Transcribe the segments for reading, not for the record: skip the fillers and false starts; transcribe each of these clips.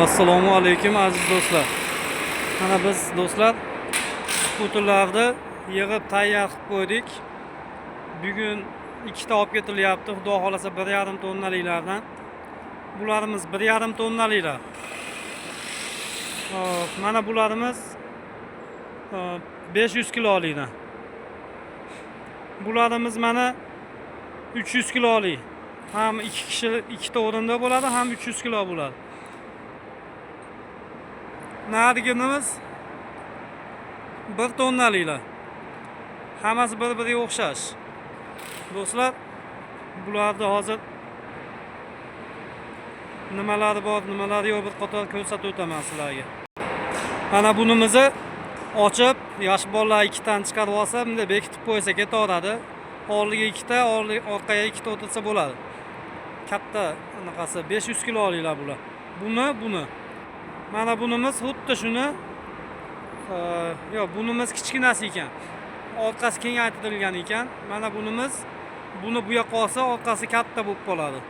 Assalomu alaykum aziz do'stlar. Mana biz do'stlar skuterlarni yig'ib tayyor qilib qo'ydik. Bugun ikkita olib ketilyapti. Xudo xolasa 1,5 tonnaliklardan. Bularimiz 1,5 tonnaliklar. Mana bularimiz 500 kilolikdan. Bularimiz mana 300 kilolik. Ham 2 kishi ikkita o'rinda bo'ladi, ham 300 kilo bo'ladi. Nariginimiz 1 tonnaliklar. Hammasi bir-biriga o'xshash. Do'stlar, bularda hozir nimalari bor, nimalari yo'q bir qator ko'rsatib o'taman sizlarga. Mana bunimizni ochib, yosh bolalar ikkitani chiqarib olsa, bunday bekitib qo'ysa ketaveradi. Oldiga ikkita, orqaga ikkita o'tirsa bo'ladi. Katta anaqasi 500 kiloliklar bular. Buni. Mana bunimiz xuddi shuni. Yo'q, bunimiz kichkinasi ekan. Orqasi kengaytirilgan ekan. Mana bunimiz buni bu yoqqa olsa, orqasi katta bo'lib qoladi.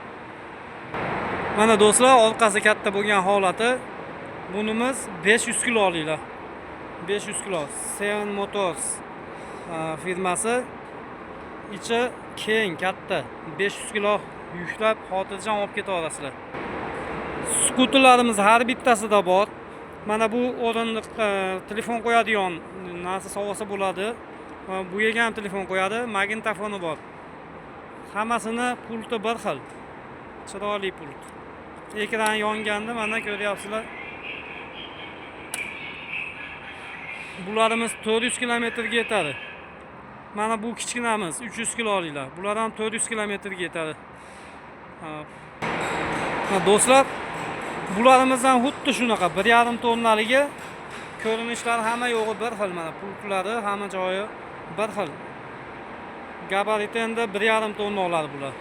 Mana do'stlar, orqasi katta bo'lgan holati. Bunimiz 500 kiloliklar. 500 kilo. Seven Motors firmasi. İçi keng, katta. 500 kilo yuklab xotirjam olib keta olasizlar. Skuterlarimiz har bittasida bor. Mana bu o'rindiq telefon qo'yadigan narsa sovg'asa bo'ladi. Bu yerga ham telefon qo'yadi, magnitofoni bor. Hammasini pulti bir xil. Chiroyli pult. Ekran yonganda mana ko'ryapsizlar. Bularimiz 400 kilometrga yetadi. Mana bu kichkinamiz 300 kiloliklar. Bular ham 400 kilometrga yetadi. Do'stlar, bularimizdan xuddi shunaqa 1,5 tonnaligi ko'rinishlari hamma yo'g'i bir xil. Mana pultlari hamma joyi bir xil. Gabariti endi 1,5 tonna oladi bular.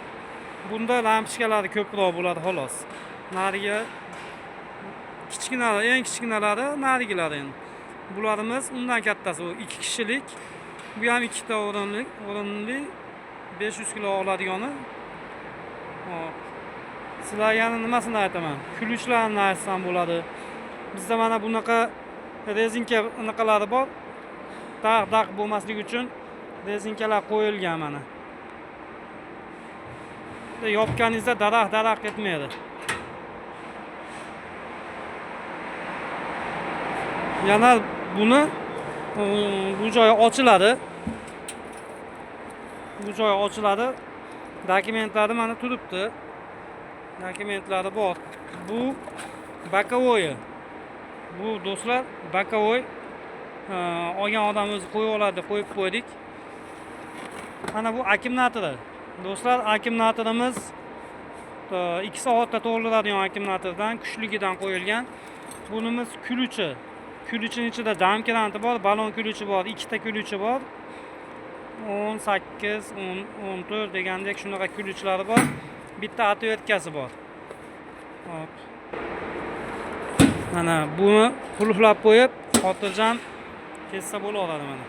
Bunda lampochkalari ko'proq bo'ladi xolos. Nariga kichkinalar, eng kichkinalari narigilari endi. Bularimiz undan kattasi, u 2 kishilik. Bu ham ikkita o'rinli 500 kilo oladigani. Sizlarga yana nimasini aytaman? Kulishlarni aytsam bo'ladi. Bizda mana bunaqa rezinka anaqalari bor. Daq bo'lmasligi uchun rezinkalar qo'yilgan mana. Yopganingizda daraxt ketmaydi. Yana buni bu joyi ochiladi. Bu joyi ochiladi. Dokumentlari mana turibdi. Dokumentlari bor. Bu bakovoyi. Bu do'stlar bakovoy. Olgan odam o'zi qo'yib oladi, qo'yib qo'ydik. Mana bu akkumulyatori. Do'stlar, akkumulyatorimiz 2 soatda to'ldiradigan akkumulyatordan, kuchligidan qo'yilgan. Bunimiz kuluvchi. Kuluvchining ichida damkranti bor, balon kuluvchi bor, ikkita kuluvchi bor. 18, 14 degandek shunaqa kuluvchilari bor. Bitta atvertkasi bor. Hop. Mana buni qulflab qo'yib, xotirjam kessa bo'laveradi mana.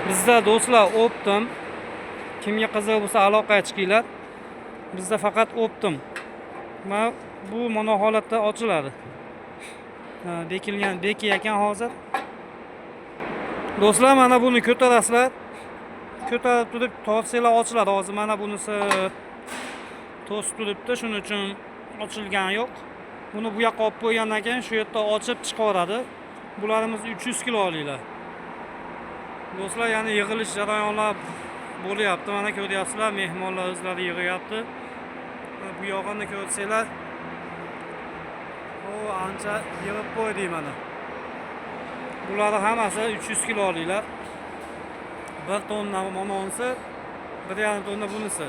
Bizda do'stlar Optim. Kimga qiziq bo'lsa aloqaga chiqinglar. Bizda faqat Optim. Mana bu mana holatda ochiladi. Bekiyakan hozir. Do'stlar, mana buni ko'tarasizlar. Ko'tarib turib torsanglar ochiladi. Hozir mana bunisi to'sib turibdi, shuning uchun ochilgani yo'q. Buni bu yoqqa olib qo'ygandan keyin shu yerda ochib chiqaradi. Bularimiz 300 kiloliklar. Do'stlar, yana yig'ilish jarayonlar bo'lyapti. Mana ko'ryapsizlar, mehmonlar o'zlari yig'yapti. Bu yog'ini ko'rsanglar, ancha yig'ib qo'ydik mana. Bular hammasi 300 kiloliklar. 1 tonna mononsi, 1,5 tonna bunisi.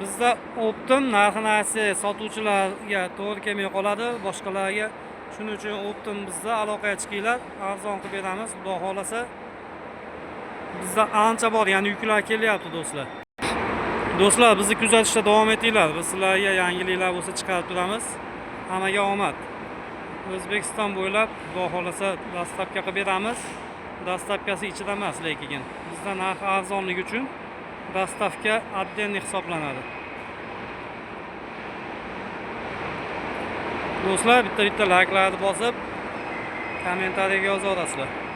Bizda Optim narxini aytsak sotuvchilarga to'g'ri kelmay qoladi, boshqalarga. Shuning uchun Optim bizda aloqaga chiqinglar, arzon qilib beramiz, xudo xolasa. Bizda ancha bor, ya'ni yuklar kelyapti do'stlar. Do'stlar, bizni kuzatishda davom etinglar. Biz sizlarga yangiliklar bo'lsa chiqarib turamiz. Hammaga omad. O'zbekiston bo'ylab xudo xolasa dastavka qilib beramiz. Dastavkasi ichida emas, lekin bizda narx arzonligi uchun dastavka отдельный hisoblanadi. do'stlar bitta-bitta layklarni bosib, kommentariyaga yozaverasizlar.